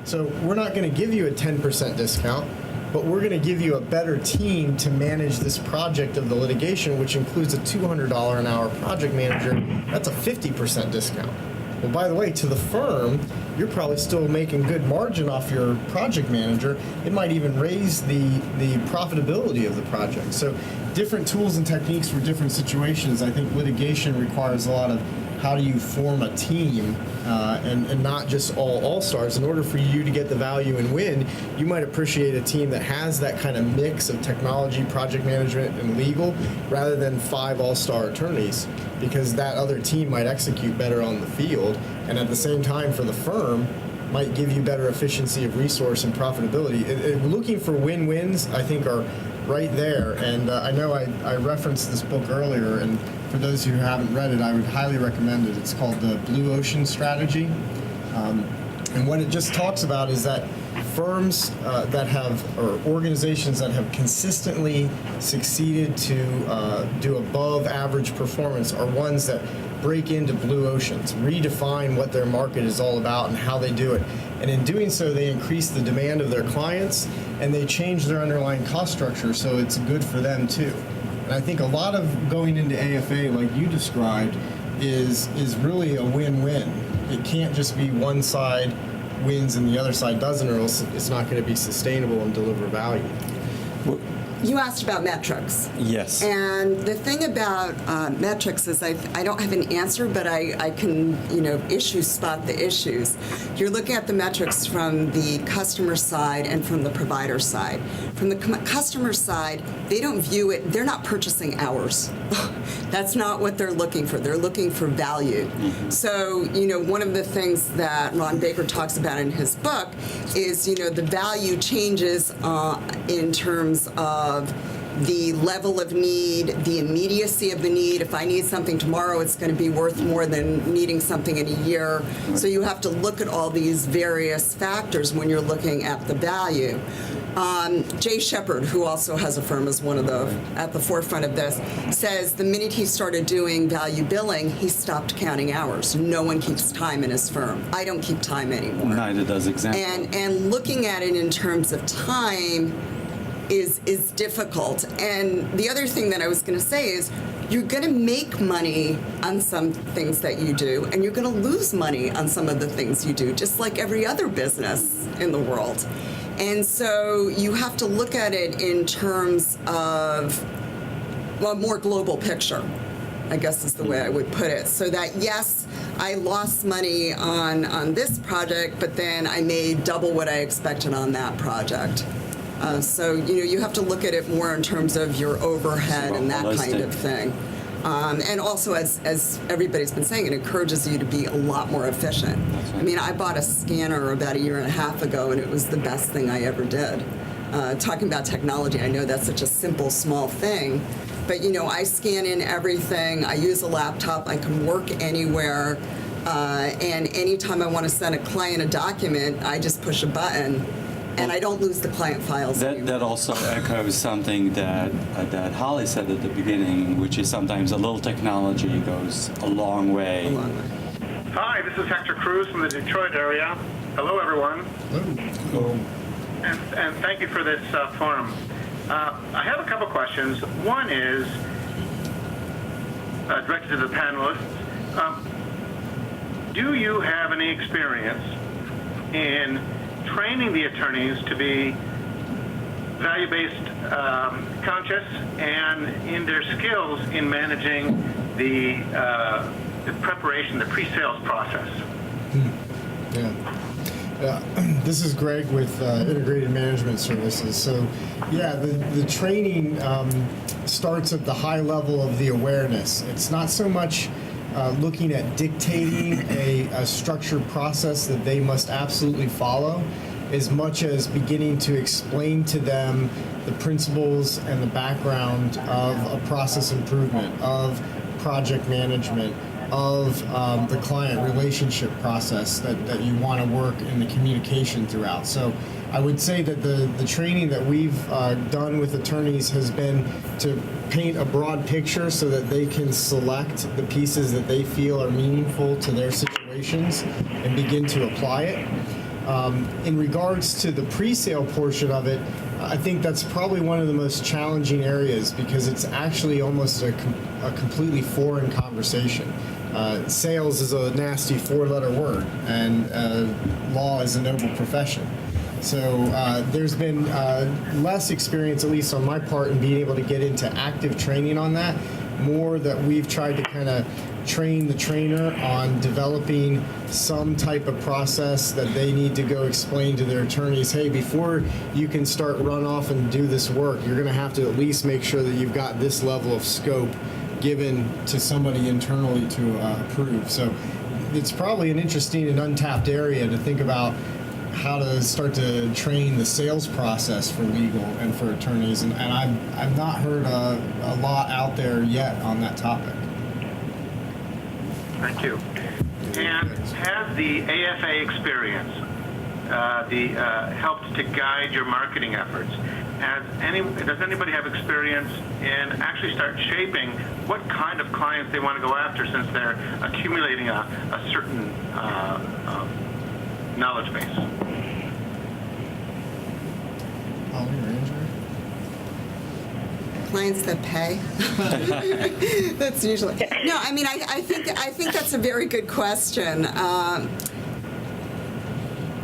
So we're not going to give you a 10% discount, but we're going to give you a better team to manage this project of the litigation, which includes a $200 an hour project manager. That's a 50% discount. Well, by the way, to the firm, you're probably still making good margin off your project manager. It might even raise the profitability of the project. So different tools and techniques for different situations. I think litigation requires a lot of how do you form a team and not just all-stars. In order for you to get the value and win, you might appreciate a team that has that kind of mix of technology, project management, and legal, rather than 5 all-star attorneys, because that other team might execute better on the field, and at the same time for the firm, might give you better efficiency of resource and profitability. Looking for win-wins, I think, are right there. And I know I referenced this book earlier, and for those who haven't read it, I would highly recommend it. It's called The Blue Ocean Strategy. And what it just talks about is that firms that have, or organizations that have consistently succeeded to do above average performance are ones that break into blue oceans, redefine what their market is all about and how they do it. And in doing so, they increase the demand of their clients and they change their underlying cost structure, so it's good for them too. And I think a lot of going into AFA, like you described, is really a win-win. It can't just be one side wins and the other side doesn't, or else it's not going to be sustainable and deliver value. You asked about metrics. Yes. And the thing about metrics is I don't have an answer, but I can, issue spot the issues. You're looking at the metrics from the customer side and from the provider side. From the customer side, they don't view it, they're not purchasing hours. That's not what they're looking for. They're looking for value. Mm-hmm. So, one of the things that Ron Baker talks about in his book is, the value changes in terms of the level of need, the immediacy of the need. If I need something tomorrow, it's going to be worth more than needing something in a year. So you have to look at all these various factors when you're looking at the value. Jay Shepard, who also has a firm as one of at the forefront of this, says the minute he started doing value billing, he stopped counting hours. No one keeps time in his firm. I don't keep time anymore. Neither does example. And looking at it in terms of time is difficult. And the other thing that I was going to say is you're going to make money on some things that you do, and you're going to lose money on some of the things you do, just like every other business in the world. And so you have to look at it in terms of, a more global picture, I guess is the way I would put it. So that, yes, I lost money on this project, but then I made double what I expected on that project. So, you have to look at it more in terms of your overhead and that kind of thing. And also, as everybody's been saying, it encourages you to be a lot more efficient. I mean, I bought a scanner about 1.5 years ago, and it was the best thing I ever did. Talking about technology, I know that's such a simple, small thing. But, I scan in everything. I use a laptop. I can work anywhere. And anytime I want to send a client a document, I just push a button. And I don't lose the client files anymore. That also echoes something that Holly said at the beginning, which is sometimes a little technology goes a long way. Hi, this is Hector Cruz from the Detroit area. Hello, everyone. Hello. And thank you for this forum. I have a couple questions. One is directed to the panelists. Do you have any experience in training the attorneys to be value-based conscious and in their skills in managing the preparation, the pre-sales process? Yeah. This is Greg with Integrated Management Services. So, the training starts at the high level of the awareness. It's not so much looking at dictating a structured process that they must absolutely follow, as much as beginning to explain to them the principles and the background of a process improvement, of project management, of the client relationship process that you want to work in the communication throughout. So I would say that the training that we've done with attorneys has been to paint a broad picture so that they can select the pieces that they feel are meaningful to their situations and begin to apply it. In regards to the pre-sale portion of it, I think that's probably one of the most challenging areas because it's actually almost a completely foreign conversation. Sales is a nasty four-letter word, and law is a noble profession. So there's been less experience, at least on my part, in being able to get into active training on that. More that we've tried to kind of train the trainer on developing some type of process that they need to go explain to their attorneys, hey, before you can start run off and do this work, you're going to have to at least make sure that you've got this level of scope given to somebody internally to approve. So it's probably an interesting and untapped area to think about how to start to train the sales process for legal and for attorneys, and I've not heard a lot out there yet on that topic. Thank you. And has the AFA experience helped to guide your marketing efforts? Does anybody have experience in actually start shaping what kind of clients they want to go after since they're accumulating a certain knowledge base? Clients that pay. That's usually no. I mean, I think that's a very good question.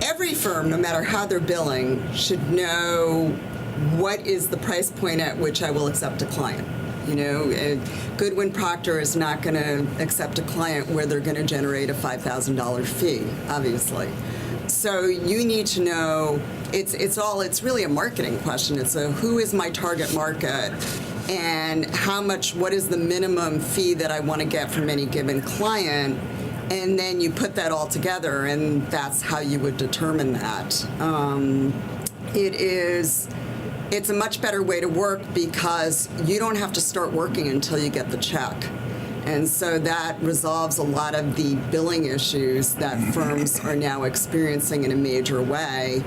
Every firm, no matter how they're billing, should know what is the price point at which I will accept a client. You know, Goodwin Procter is not going to accept a client where they're going to generate a $5,000 fee, obviously. So you need to know, it's really a marketing question. It's who is my target market and what is the minimum fee that I want to get from any given client, and then you put that all together, and that's how you would determine that. It's a much better way to work because you don't have to start working until you get the check. And so that resolves a lot of the billing issues that firms are now experiencing in a major way.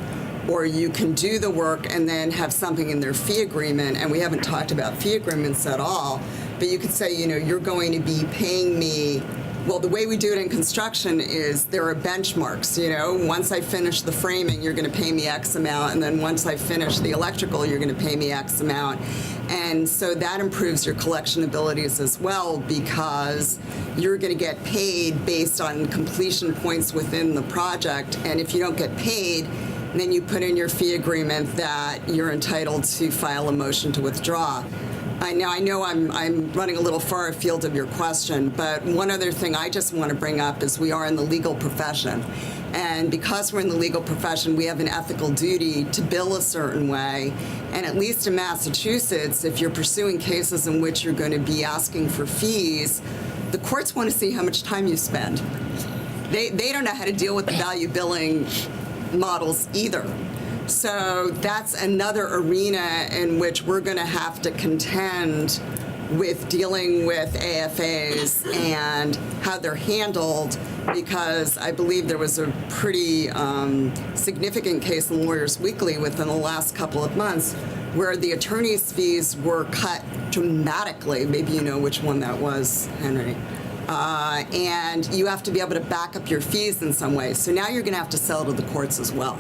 Or you can do the work and then have something in their fee agreement, and we haven't talked about fee agreements at all, but you could say, you know, you're going to be paying me. Well, the way we do it in construction is there are benchmarks, you know. Once I finish the framing, you're going to pay me X amount, and then once I finish the electrical, you're going to pay me X amount. And so that improves your collection abilities as well because you're going to get paid based on completion points within the project. And if you don't get paid, then you put in your fee agreement that you're entitled to file a motion to withdraw. I know I'm running a little far afield of your question, but one other thing I just want to bring up is we are in the legal profession. And because we're in the legal profession, we have an ethical duty to bill a certain way. And at least in Massachusetts, if you're pursuing cases in which you're going to be asking for fees, the courts want to see how much time you spend. They don't know how to deal with the value billing models either. So that's another arena in which we're going to have to contend with dealing with AFAs and how they're handled, because I believe there was a pretty significant case in Lawyers Weekly within the last couple of months where the attorney's fees were cut dramatically. Maybe you know which one that was, Henry. And you have to be able to back up your fees in some way. So now you're going to have to sell to the courts as well.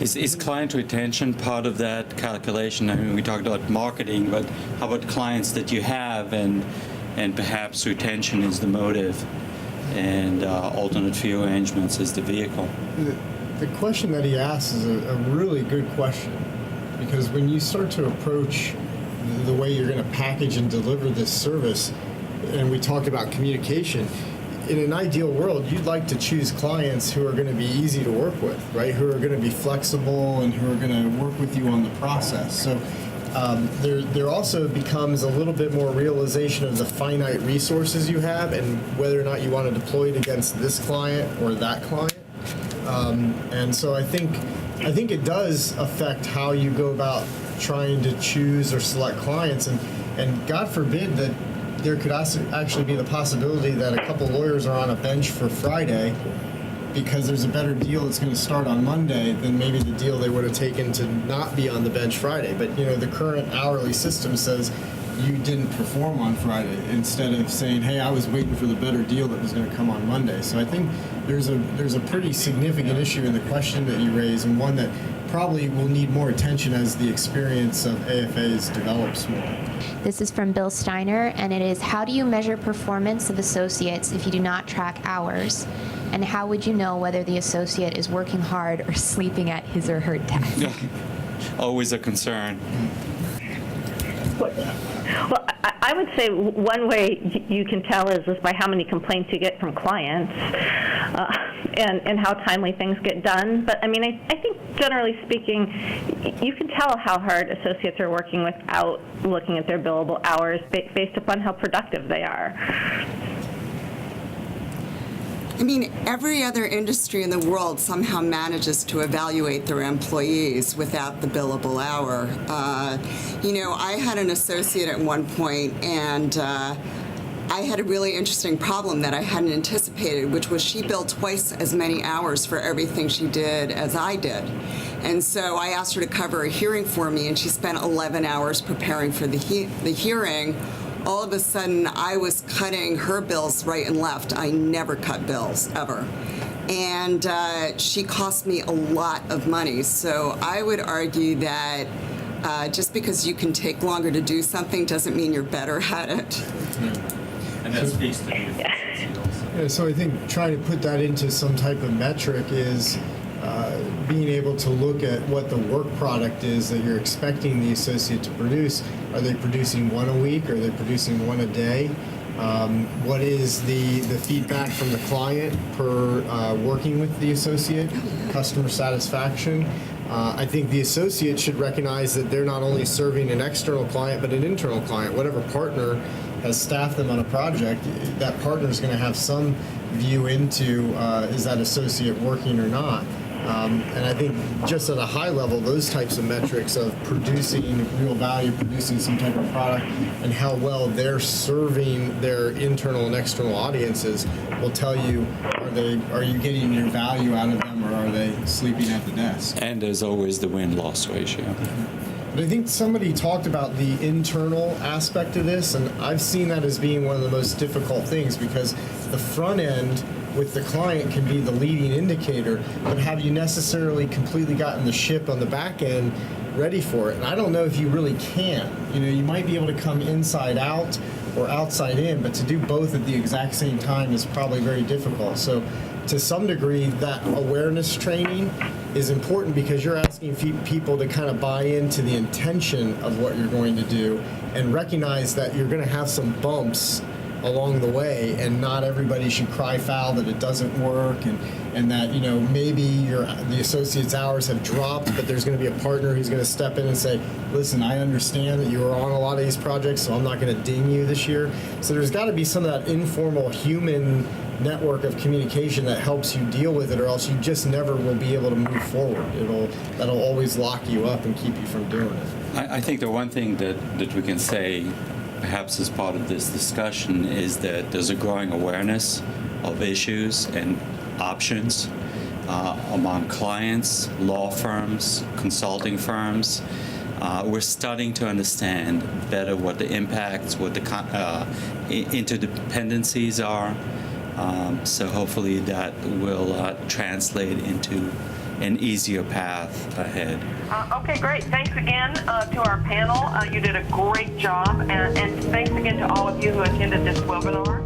Is client retention part of that calculation? I mean, we talked about marketing, but how about clients that you have, and perhaps retention is the motive, and alternate fee arrangements is the vehicle? The question that he asks is a really good question, because when you start to approach the way you're going to package and deliver this service, and we talked about communication, in an ideal world, you'd like to choose clients who are going to be easy to work with, right? Who are going to be flexible and who are going to work with you on the process. So there also becomes a little bit more realization of the finite resources you have and whether or not you want to deploy it against this client or that client. And so I think it does affect how you go about trying to choose or select clients. And God forbid that there could actually be the possibility that a couple lawyers are on a bench for Friday because there's a better deal that's going to start on Monday than maybe the deal they would have taken to not be on the bench Friday. But, you know, the current hourly system says you didn't perform on Friday, instead of saying, hey, I was waiting for the better deal that was going to come on Monday. So I think there's a pretty significant issue in the question that you raise, and one that probably will need more attention as the experience of AFAs develops more. This is from Bill Steiner, and it is, how do you measure performance of associates if you do not track hours? And how would you know whether the associate is working hard or sleeping at his or her desk? Always a concern. Well, I would say one way you can tell is by how many complaints you get from clients and how timely things get done. But, I mean, I think generally speaking, you can tell how hard associates are working without looking at their billable hours based upon how productive they are. I mean, every other industry in the world somehow manages to evaluate their employees without the billable hour. I had an associate at one point, and I had a really interesting problem that I hadn't anticipated, which was she billed twice as many hours for everything she did as I did. And so I asked her to cover a hearing for me, and she spent 11 hours preparing for the hearing. All of a sudden, I was cutting her bills right and left. I never cut bills, ever. And she cost me a lot of money. So I would argue that just because you can take longer to do something doesn't mean you're better at it. And that speaks to the efficiency also. Yeah, so I think trying to put that into some type of metric is being able to look at what the work product is that you're expecting the associate to produce. Are they producing one a week? Are they producing one a day? What is the feedback from the client per working with the associate? Customer satisfaction. I think the associate should recognize that they're not only serving an external client, but an internal client. Whatever partner has staffed them on a project, that partner is going to have some view into is that associate working or not. And I think just at a high level, those types of metrics of producing real value, producing some type of product, and how well they're serving their internal and external audiences will tell you, are you getting your value out of them, or are they sleeping at the desk? And there's always the win-loss ratio. But I think somebody talked about the internal aspect of this, and I've seen that as being one of the most difficult things, because the front end with the client can be the leading indicator, but have you necessarily completely gotten the ship on the back end ready for it? And I don't know if you really can. You might be able to come inside out or outside in, but to do both at the exact same time is probably very difficult. So to some degree, that awareness training is important, because you're asking people to kind of buy into the intention of what you're going to do and recognize that you're going to have some bumps along the way, and not everybody should cry foul that it doesn't work, and that maybe the associate's hours have dropped, but there's going to be a partner who's going to step in and say, listen, I understand that you were on a lot of these projects, so I'm not going to ding you this year. So there's got to be some of that informal human network of communication that helps you deal with it, or else you just never will be able to move forward. That'll always lock you up and keep you from doing it. I think the one thing that we can say, perhaps as part of this discussion, is that there's a growing awareness of issues and options among clients, law firms, consulting firms. We're starting to understand better what the impacts, what the interdependencies are. So hopefully that will translate into an easier path ahead. Okay, great. Thanks again to our panel. You did a great job, and thanks again to all of you who attended this webinar.